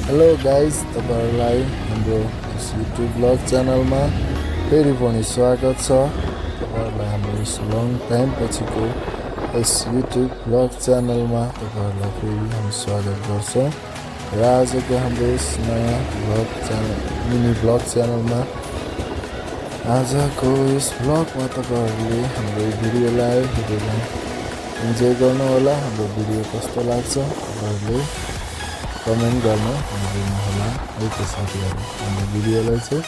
Hello guys, तपाईहरुलाई हाम्रो YouTube blog च्यानलमा फेरि पनि स्वागत छ। तपाईहरुलाई हाम्रो यस लङ टाइम पछिको यस युट्युब ब्लग च्यानलमा तपाईहरुलाई फेरि हामी स्वागत गर्छौँ। र आजको हाम्रो यस नयाँ ब्लग च्यानल मिनी ब्लग च्यानलमा आजको यस ब्लगमा तपाईहरुले हाम्रो भिडियोलाई इन्जोय गर्नुहोला। हाम्रो भिडियो कस्तो लाग्छ तपाईहरुले कमेन्ट गर्न नबिर्नुहोला है त साथीहरु। हाम्रो भिडियोलाई चाहिँ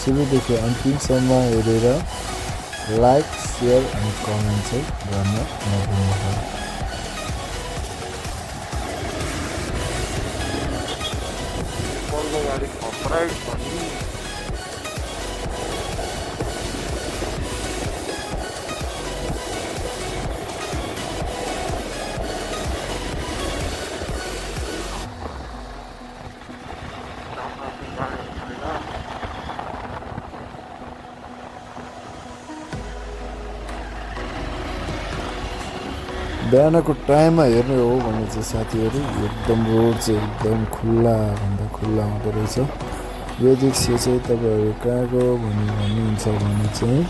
सुरुदेखि अन्तिमसम्म हेरेर लाइक, शेयर अनि कमेन्ट चाहिँ गर्न नबिर्नुहोला। बिहानको टाइममा हेर्ने हो भने चाहिँ साथीहरु एकदम रोड चाहिँ एकदम खुल्ला भन्दा खुल्ला हुँदो रहेछ। यो दृश्य चाहिँ तपाईहरु कहाँको भन्नुहुन्छ भने चाहिँ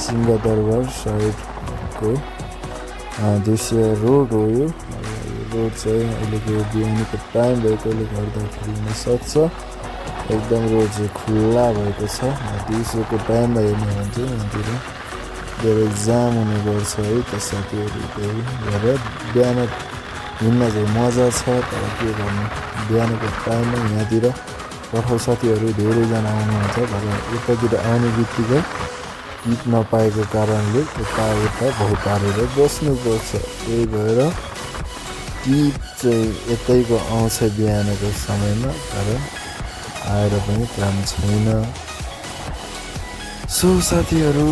सिंहदरबार साइडको दृश्य रोड हो। यो रोड चाहिँ अहिलेको बिहानको टाइम भएकोले गर्दाखेरि हुन सक्छ एकदम रोड चाहिँ खुल्ला भएको छ। दिउँसोको टाइममा हेर्ने हो भने चाहिँ यहाँतिर धेरै जाम हुने गर्छ है त साथीहरु। त्यही भएर बिहान हिँड्न चाहिँ मजा छ, तर के गर्नु बिहानको टाइममा यहाँतिर पठाउ साथीहरु धेरैजना आउनुहुन्छ। तर यतातिर आउने बित्तिकै किट नपाएको कारणले यता भौ पारेर बस्नुपर्छ। त्यही भएर किट चाहिँ यतैको आउँछ बिहानको समयमा, तर आएर पनि काम छैन। सो साथीहरु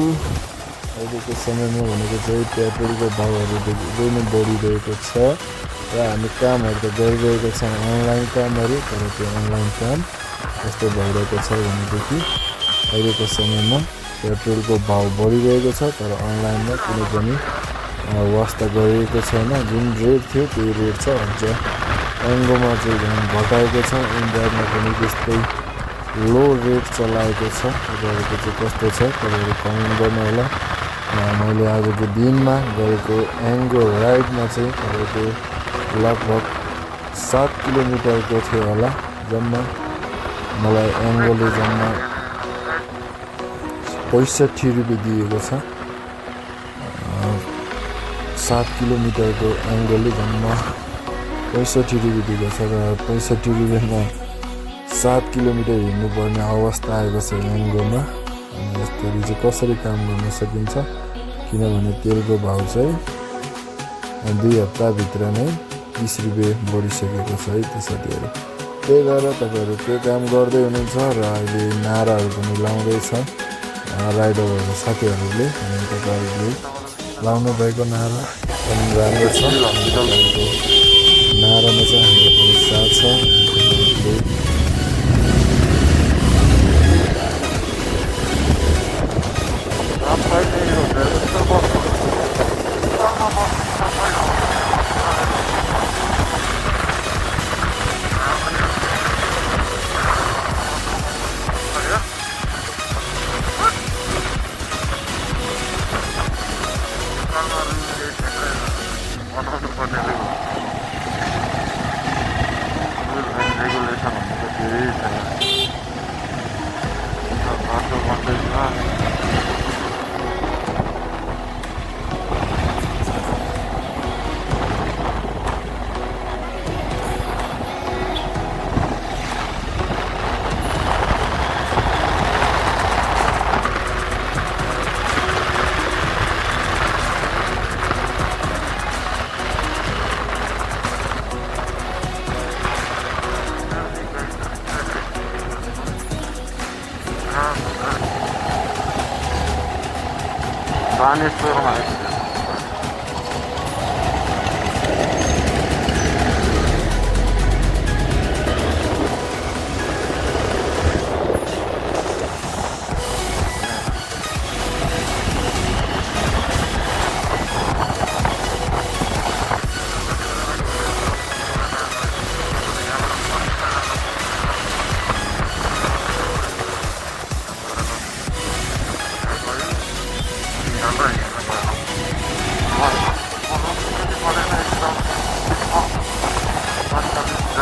अहिलेको समयमा भनेको चाहिँ पेट्रोलको भाउहरू धेरै नै बढिरहेको छ र हामी कामहरू त गरिरहेको छौँ अनलाइन कामहरू, तर त्यो अनलाइन काम कस्तो भइरहेको छ भनेदेखि अहिलेको समयमा पेट्रोलको भाउ बढिरहेको छ, तर अनलाइनमा कुनै पनि वास्ता गरिएको छैन। जुन रेट थियो त्यही रेट छ। अझ एङ्गोमा चाहिँ झन् घटाएको छ, इन्डियामा पनि त्यस्तै लो रेट चलाएको छ। तपाईँहरूको चाहिँ कस्तो छ तपाईँहरू कमेन्ट गर्नुहोला। मैले आजको दिनमा गरेको एङ्गो राइडमा चाहिँ तपाईँको लगभग 7 किलोमिटरको थियो होला। जम्मा मलाई एङ्गोले जम्मा 65 रुपियाँ दिएको छ। 7 किलोमिटरको एङ्गोले जम्मा 65 रुपियाँ दिएको छ र 65 रुपियाँमा 7 किलोमिटर हिँड्नुपर्ने अवस्था आएको छ एङ्गोमा। अनि यसरी चाहिँ कसरी काम गर्न सकिन्छ, किनभने तेलको भाउ चाहिँ 2 हप्ताभित्र नै 30 रुपियाँ बढिसकेको छ है त साथीहरु। त्यही भएर तपाईहरु त्यो काम गर्दै हुनुहुन्छ र अहिले नाराहरू पनि लाउँदैछ राइडरहरू साथीहरूले। अनि तपाईहरुले लाउनु भएको नारा पनि राम्रो छ। नारामा चाहिँ हाम्रो पनि साथ छ।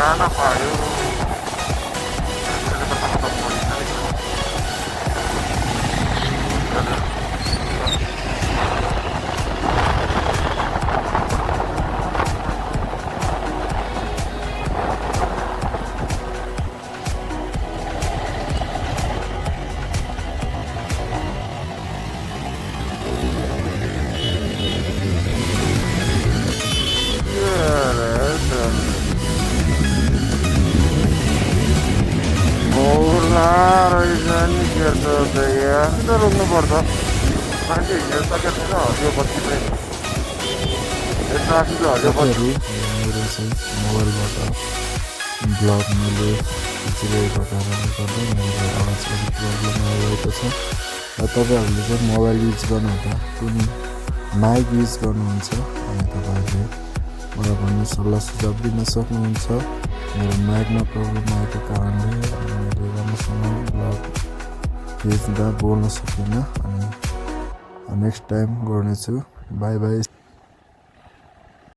जान पायो किन रोक्नुपर्छ मान्छे हिँडिसकेको छैन हरियो बत्ती पनि ट्राफिकले हरियो बत्ती मेरो चाहिँ मोबाइलबाट ब्लग मैले खिचिरहेको कारणले गर्दा मेरो आवाज पनि प्रब्लम आइरहेको छ र तपाईँहरूले चाहिँ मोबाइल युज गर्नुहुँदा कुनै माइक युज गर्नुहुन्छ अनि तपाईँहरूले मलाई भन्ने सल्लाह सुझाव दिन सक्नुहुन्छ मेरो माइकमा प्रब्लम आएको कारणले मैले राम्रोसँग ब्लग खिच्दा बोल्न सकिनँ अनि नेक्स्ट टाइम गर्नेछु बाई बाई